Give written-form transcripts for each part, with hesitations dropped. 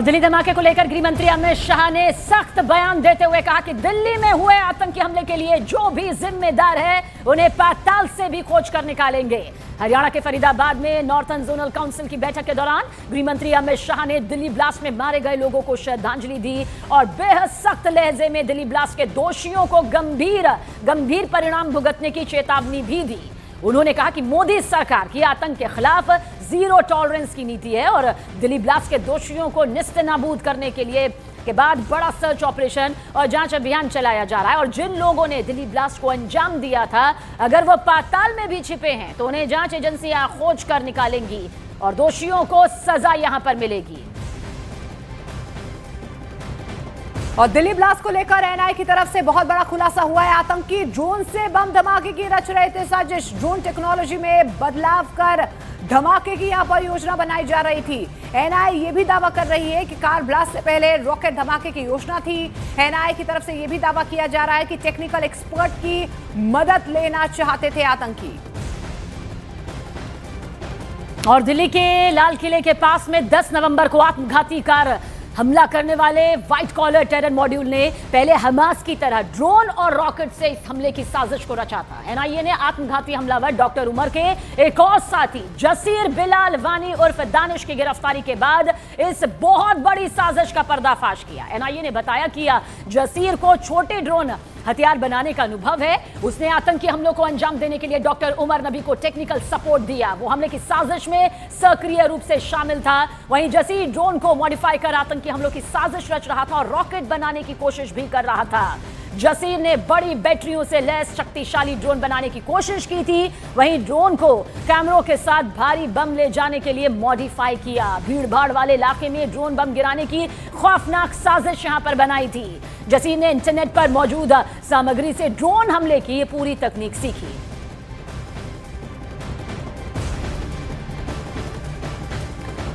दिल्ली धमाके को लेकर गृह मंत्री अमित शाह ने सख्त बयान देते हुए कहा कि दिल्ली में हुए आतंकी हमले के लिए जो भी जिम्मेदार है उन्हें पाताल से भी खोज कर निकालेंगे। हरियाणा के फरीदाबाद में नॉर्थर्न जोनल काउंसिल की बैठक के दौरान गृह मंत्री अमित शाह ने दिल्ली ब्लास्ट में मारे गए लोगों को श्रद्धांजलि दी और बेहद सख्त लहजे में दिल्ली ब्लास्ट के दोषियों को गंभीर परिणाम भुगतने की चेतावनी भी दी। उन्होंने कहा कि मोदी सरकार की आतंक के खिलाफ जीरो टॉलरेंस की नीति है और दिल्ली ब्लास्ट के दोषियों को निस्तेनाबूद करने के लिए के बाद बड़ा सर्च ऑपरेशन और जांच अभियान चलाया जा रहा है। और जिन लोगों ने दिल्ली ब्लास्ट को अंजाम दिया था, अगर वो पाताल में भी छिपे हैं तो उन्हें जांच एजेंसियां खोज कर निकालेंगी और दोषियों को सजा यहां पर मिलेगी। और दिल्ली ब्लास्ट को लेकर एनआईए की तरफ से बहुत बड़ा खुलासा हुआ है। आतंकी ड्रोन से बम धमाके की रच रहे थे साजिश। ड्रोन टेक्नोलॉजी में बदलाव कर धमाके की यहां पर योजना बनाई जा रही थी। एनआईए ये भी दावा कर रही है कि कार ब्लास्ट से पहले रॉकेट धमाके की योजना थी। एनआईए की तरफ से यह भी दावा किया जा रहा है कि टेक्निकल एक्सपर्ट की मदद लेना चाहते थे आतंकी। और दिल्ली के लाल किले के पास में 10 नवंबर को आत्मघाती कार हमला करने वाले व्हाइट कॉलर टेरर मॉड्यूल ने पहले हमास की तरह ड्रोन और रॉकेट से इस हमले की साजिश को रचा था। एनआईए ने आत्मघाती हमलावर डॉक्टर उमर के एक और साथी जसीर बिलाल वानी उर्फ दानिश की गिरफ्तारी के बाद इस बहुत बड़ी साजिश का पर्दाफाश किया। एनआईए ने बताया कि जसीर को छोटे ड्रोन हथियार बनाने का अनुभव है। उसने आतंकी हमलों को अंजाम देने के लिए डॉक्टर उमर नबी को टेक्निकल सपोर्ट दिया। वो हमले की साजिश में सक्रिय रूप से शामिल था। वहीं जसीर ड्रोन को मॉडिफाई कर आतंकी हमलों की साजिश रच रहा था और रॉकेट बनाने की कोशिश भी कर रहा था। जसीर ने बड़ी बैटरियों से लैस शक्तिशाली ड्रोन बनाने की कोशिश की थी। वहीं ड्रोन को कैमरों के साथ भारी बम ले जाने के लिए मॉडिफाई किया। भीड़ भाड़ वाले इलाके में ड्रोन बम गिराने की खौफनाक साजिश यहां पर बनाई थी। जसीर ने इंटरनेट पर मौजूद सामग्री से ड्रोन हमले की पूरी तकनीक सीखी।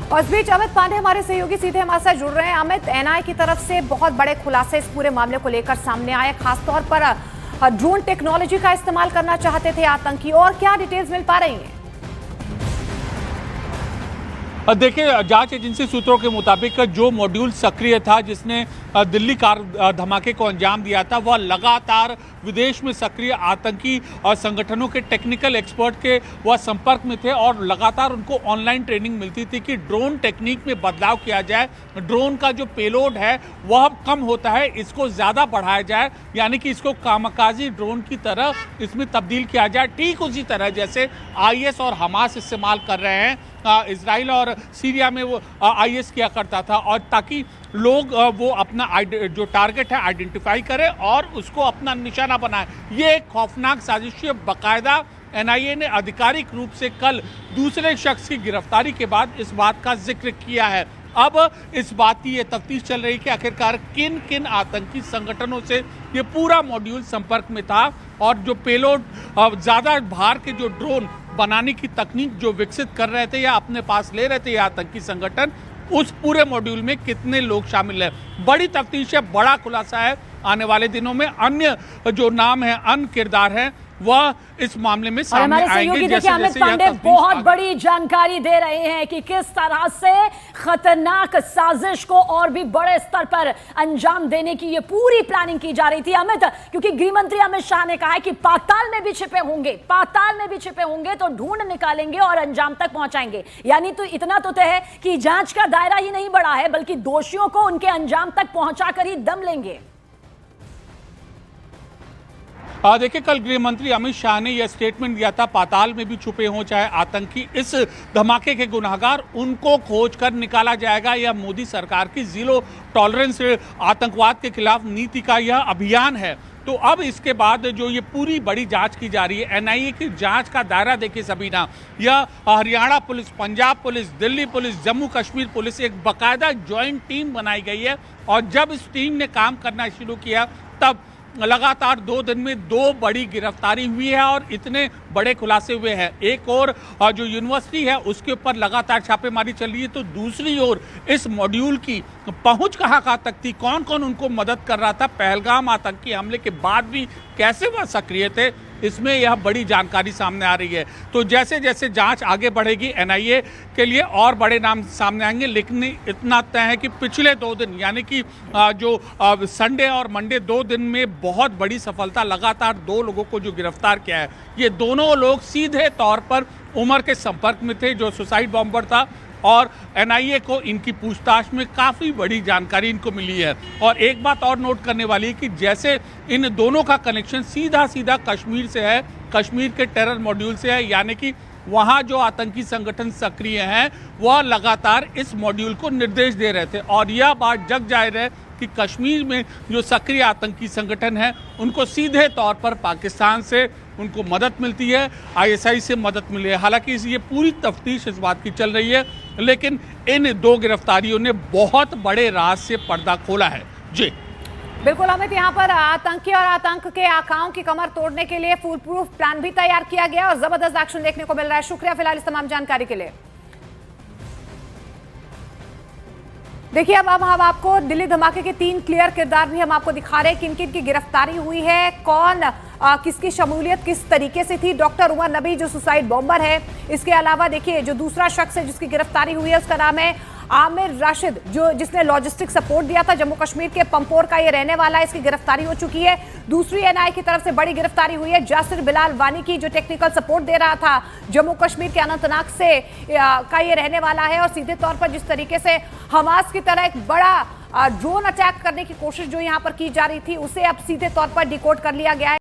और इस बीच अमित पांडे हमारे सहयोगी सीधे हमारे साथ जुड़ रहे हैं। अमित, एनआईए की तरफ से बहुत बड़े खुलासे इस पूरे मामले को लेकर सामने आए। खासतौर पर ड्रोन टेक्नोलॉजी का इस्तेमाल करना चाहते थे आतंकी, और क्या डिटेल्स मिल पा रही हैं? देखिए, जांच एजेंसी सूत्रों के मुताबिक जो मॉड्यूल सक्रिय था जिसने दिल्ली कार धमाके को अंजाम दिया था, वह लगातार विदेश में सक्रिय आतंकी और संगठनों के टेक्निकल एक्सपर्ट के वह संपर्क में थे और लगातार उनको ऑनलाइन ट्रेनिंग मिलती थी कि ड्रोन टेक्निक में बदलाव किया जाए। ड्रोन का जो पेलोड है वह कम होता है, इसको ज़्यादा बढ़ाया जाए, यानी कि इसको कामकाजी ड्रोन की तरह इसमें तब्दील किया जाए। ठीक उसी तरह जैसे आईएस और हमास इस्तेमाल कर रहे हैं। इजराइल और सीरिया में वो आईएस किया करता था, और ताकि लोग वो अपना जो टारगेट है आइडेंटिफाई करें और उसको अपना निशाना बनाए। ये एक खौफनाक साजिश है। बाकायदा एनआईए ने आधिकारिक रूप से कल दूसरे शख्स की गिरफ्तारी के बाद इस बात का जिक्र किया है। अब इस बात की ये तफ्तीश चल रही है कि आखिरकार किन किन आतंकी संगठनों से ये पूरा मॉड्यूल संपर्क में था, और जो पेलोड ज़्यादा भार के जो ड्रोन बनाने की तकनीक जो विकसित कर रहे थे या अपने पास ले रहे थे ये आतंकी संगठन, उस पूरे मॉड्यूल में कितने लोग शामिल हैं। बड़ी तफ्तीश है, बड़ा खुलासा है। आने वाले दिनों में अन्य जो नाम है, अन्य किरदार हैं, वह इस मामले में सामने आएंगे। जैसे अमित पांडे बहुत बड़ी जानकारी दे रहे हैं कि किस तरह से खतरनाक साजिश को और भी बड़े स्तर पर अंजाम देने की ये पूरी प्लानिंग की जा रही थी। अमित, क्योंकि गृह मंत्री अमित शाह ने कहा है कि पाताल में भी छिपे होंगे तो ढूंढ निकालेंगे और अंजाम तक पहुंचाएंगे। यानी तो इतना तो तय है कि जांच का दायरा ही नहीं बढ़ा है, बल्कि दोषियों को उनके अंजाम तक पहुंचाकर ही दम लेंगे। देखिए, कल गृह मंत्री अमित शाह ने यह स्टेटमेंट दिया था, पाताल में भी छुपे हों चाहे आतंकी, इस धमाके के गुनहगार उनको खोज कर निकाला जाएगा। यह मोदी सरकार की जीरो टॉलरेंस आतंकवाद के खिलाफ नीति का यह अभियान है। तो अब इसके बाद जो ये पूरी बड़ी जांच की जा रही है, एनआईए की जांच का दायरा देखिए सबीना, यह Haryana police, Punjab police, Delhi police, Jammu Kashmir police, एक बाकायदा ज्वाइंट टीम बनाई गई है। और जब इस टीम ने काम करना शुरू किया, तब लगातार 2 दिन में 2 बड़ी गिरफ्तारी हुई है और इतने बड़े खुलासे हुए हैं। एक और जो यूनिवर्सिटी है उसके ऊपर लगातार छापेमारी चल रही है, तो दूसरी ओर इस मॉड्यूल की पहुंच कहां तक थी, कौन कौन उनको मदद कर रहा था, पहलगाम आतंकी हमले के बाद भी कैसे वह सक्रिय थे, इसमें यह बड़ी जानकारी सामने आ रही है। तो जैसे जैसे जांच आगे बढ़ेगी एनआईए के लिए और बड़े नाम सामने आएंगे, लेकिन इतना तय है कि पिछले 2 दिन यानी कि जो संडे और मंडे 2 दिन में बहुत बड़ी सफलता, लगातार 2 लोगों को जो गिरफ्तार किया है, ये दोनों लोग सीधे तौर पर उमर के संपर्क में थे जो सुसाइड बॉम्बर था, और एनआईए को इनकी पूछताछ में काफ़ी बड़ी जानकारी इनको मिली है। और एक बात और नोट करने वाली है कि जैसे इन दोनों का कनेक्शन सीधा सीधा कश्मीर से है, कश्मीर के टेरर मॉड्यूल से है, यानी कि वहाँ जो आतंकी संगठन सक्रिय हैं वह लगातार इस मॉड्यूल को निर्देश दे रहे थे। और यह बात जग जाहिर है कि कश्मीर में जो सक्रिय आतंकी संगठन हैं उनको सीधे तौर पर पाकिस्तान से उनको मदद मिलती है, आईएसआई से मदद मिली है। हालांकि ये पूरी तफ्तीश इस बात की चल रही है, लेकिन इन 2 गिरफ्तारियों ने बहुत बड़े राज से पर्दा खोला है। जी बिल्कुल अमित, यहाँ पर आतंकी और आतंक के आकाओं की कमर तोड़ने के लिए फुल प्रूफ प्लान भी तैयार किया गया और जबरदस्त एक्शन देखने को मिल रहा है। शुक्रिया फिलहाल इस तमाम जानकारी के लिए। देखिए अब हम आपको दिल्ली धमाके के 3 क्लियर किरदार भी हम आपको दिखा रहे हैं, किन किन की गिरफ्तारी हुई है, कौन किसकी शमूलियत किस तरीके से थी। डॉक्टर उमर नबी जो सुसाइड बॉम्बर है, इसके अलावा देखिए जो दूसरा शख्स है जिसकी गिरफ्तारी हुई है उसका नाम है आमिर राशिद, जिसने लॉजिस्टिक सपोर्ट दिया था। जम्मू कश्मीर के पंपोर का ये रहने वाला है, इसकी गिरफ्तारी हो चुकी है। दूसरी एनआई की तरफ से बड़ी गिरफ्तारी हुई है जासिर बिलाल वानी की, जो टेक्निकल सपोर्ट दे रहा था जम्मू कश्मीर के अनंतनाग से का ये रहने वाला है। और सीधे तौर पर जिस तरीके से हमास की तरह एक बड़ा ड्रोन अटैक करने की कोशिश जो यहाँ पर की जा रही थी, उसे अब सीधे तौर पर डिकोड कर लिया गया है।